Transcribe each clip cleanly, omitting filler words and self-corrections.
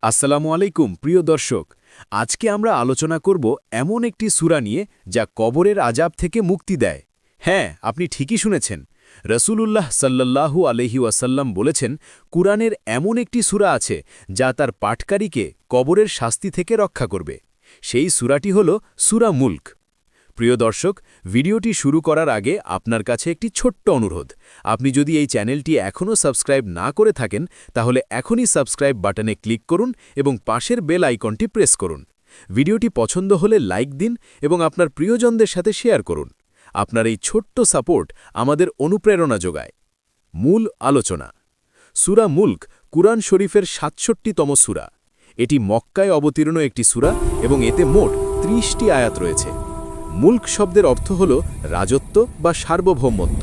আসসালামু আলাইকুম প্রিয় দর্শক। আজকে আমরা আলোচনা করব এমন একটি সূরা নিয়ে যা কবরের আযাব থেকে মুক্তি দেয়। হ্যাঁ, আপনি ঠিকই শুনেছেন। রাসূলুল্লাহ সাল্লাল্লাহু আলাইহি ওয়াসাল্লাম বলেছেন, কুরআনের এমন একটি সূরা আছে যা তার পাঠকারীকে কবরের শাস্তি থেকে রক্ষা করবে। সেই সূরাটি হল সূরা মুলক। প্রিয় দর্শক, ভিডিওটি শুরু করার আগে আপনার কাছে একটি ছোট্ট অনুরোধ। আপনি যদি এই চ্যানেলটি এখনও সাবস্ক্রাইব না করে থাকেন, তাহলে এখনই সাবস্ক্রাইব বাটনে ক্লিক করুন এবং পাশের বেল আইকনটি প্রেস করুন। ভিডিওটি পছন্দ হলে লাইক দিন এবং আপনার প্রিয়জনদের সাথে শেয়ার করুন। আপনার এই ছোট্ট সাপোর্ট আমাদের অনুপ্রেরণা যোগায়। মূল আলোচনা। সূরা মুলক কুরআন শরীফের ৬৭তম সূরা। এটি মক্কায় অবতীর্ণ একটি সূরা এবং এতে মোট ৩০টি আয়াত রয়েছে। মুলক শব্দের অর্থ হল রাজত্ব বা সার্বভৌমত্ব।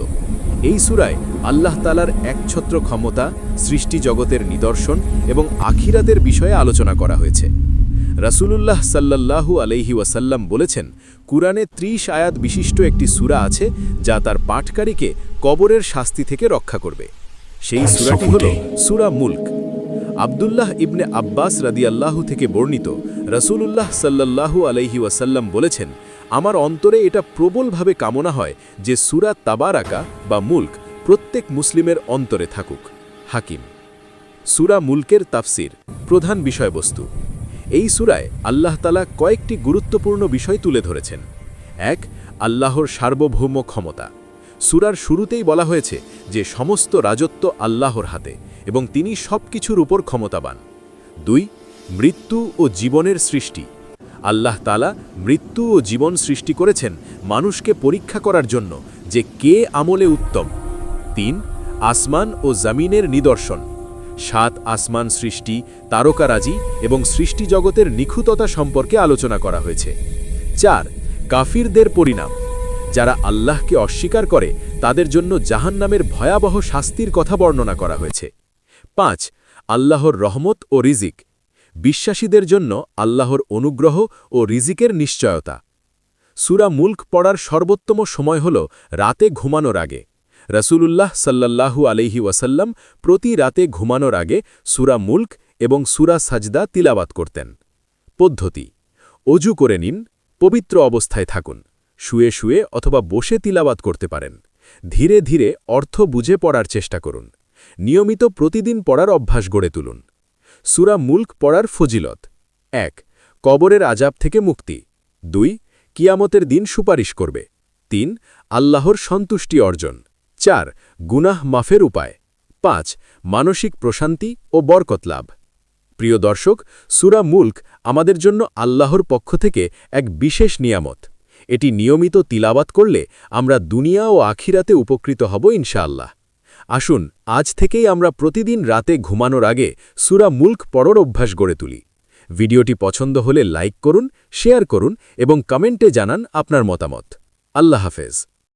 এই সূরায় আল্লাহ তাআলার একছত্র ক্ষমতা, সৃষ্টি জগতের নিদর্শন এবং আখিরাতের বিষয়ে আলোচনা করা হয়েছে। রাসূলুল্লাহ সাল্লাল্লাহু আলাইহি ওয়াসাল্লাম বলেছেন, কুরআনে ৩০ আয়াত বিশিষ্ট একটি সূরা আছে যা তার পাঠকারীকে কবরের শাস্তি থেকে রক্ষা করবে। সেই সূরাটি হল সূরা মুলক। আব্দুল্লাহ ইবনে আব্বাস রাদিয়াল্লাহু থেকে বর্ণিত, রাসূলুল্লাহ সাল্লাল্লাহু আলাইহি ওয়াসাল্লাম বলেছেন, আমার অন্তরে এটা প্রবলভাবে কামনা হয় যে সূরা তাবারাকা বা মুলক প্রত্যেক মুসলিমের অন্তরে থাকুক। হাকিম। সূরা মুলকের তাফসির। প্রধান বিষয়বস্তু। এই সূরায় আল্লাহ তাআলা কয়েকটি গুরুত্বপূর্ণ বিষয় তুলে ধরেছেন। ১. আল্লাহর সার্বভৌম ক্ষমতা। সূরার শুরুতেই বলা হয়েছে যে সমস্ত রাজত্ব আল্লাহর হাতে এবং তিনি সবকিছুর উপর ক্ষমতাবান। ২. মৃত্যু ও জীবনের সৃষ্টি। আল্লাহ তাআলা মৃত্যু ও জীবন সৃষ্টি করেছেন মানুষকে পরীক্ষা করার জন্য যে কে আমলে উত্তম। ৩. আসমান ও জমিনের নিদর্শন। ৭ আসমান সৃষ্টি, তারকারাজি এবং সৃষ্টি জগতের নিখুঁততা সম্পর্কে আলোচনা করা হয়েছে। ৪. কাফিরদের পরিণাম। যারা আল্লাহকে অস্বীকার করে তাদের জন্য জাহান্নামের ভয়াবহ শাস্তির কথা বর্ণনা করা হয়েছে। ৫. আল্লাহর রহমত ও রিজিক। বিশ্বাসীদের জন্য আল্লাহর অনুগ্রহ ও রিজিকের নিশ্চয়তা। সূরা মুলক পড়ার সর্বোত্তম সময় হল রাতে ঘুমানোর আগে। রাসূলুল্লাহ সাল্লাল্লাহু আলাইহি ওয়াসাল্লাম প্রতি রাতে ঘুমানোর আগে সূরা মুলক এবং সূরা সাজদা তিলাওয়াত করতেন। পদ্ধতি। অজু করে নিন, পবিত্র অবস্থায় থাকুন। শুয়ে শুয়ে অথবা বসে তিলাওয়াত করতে পারেন। ধীরে ধীরে অর্থ বুঝে পড়ার চেষ্টা করুন। নিয়মিত প্রতিদিন পড়ার অভ্যাস গড়ে তুলুন। সূরা মুলক পড়ার ফজিলত। ১. কবরের আযাব থেকে মুক্তি। ২. কিয়ামতের দিন সুপারিশ করবে। ৩. আল্লাহর সন্তুষ্টি অর্জন। ৪. গুনাহ মাফের উপায়। ৫. মানসিক প্রশান্তি ও বরকত লাভ। প্রিয় দর্শক, সূরা মুলক আমাদের জন্য আল্লাহর পক্ষ থেকে এক বিশেষ নিয়ামত। এটি নিয়মিত তিলাওয়াত করলে আমরা দুনিয়া ও আখিরাতে উপকৃত হব ইনশাআল্লাহ। আসুন আজ থেকেই আমরা প্রতিদিন রাতে ঘুমানোর আগে সূরা মুলক পড়ার অভ্যাস গড়ে তুলি। ভিডিওটি পছন্দ হলে লাইক করুন, শেয়ার করুন এবং কমেন্টে জানান আপনার মতামত। আল্লাহ হাফেজ।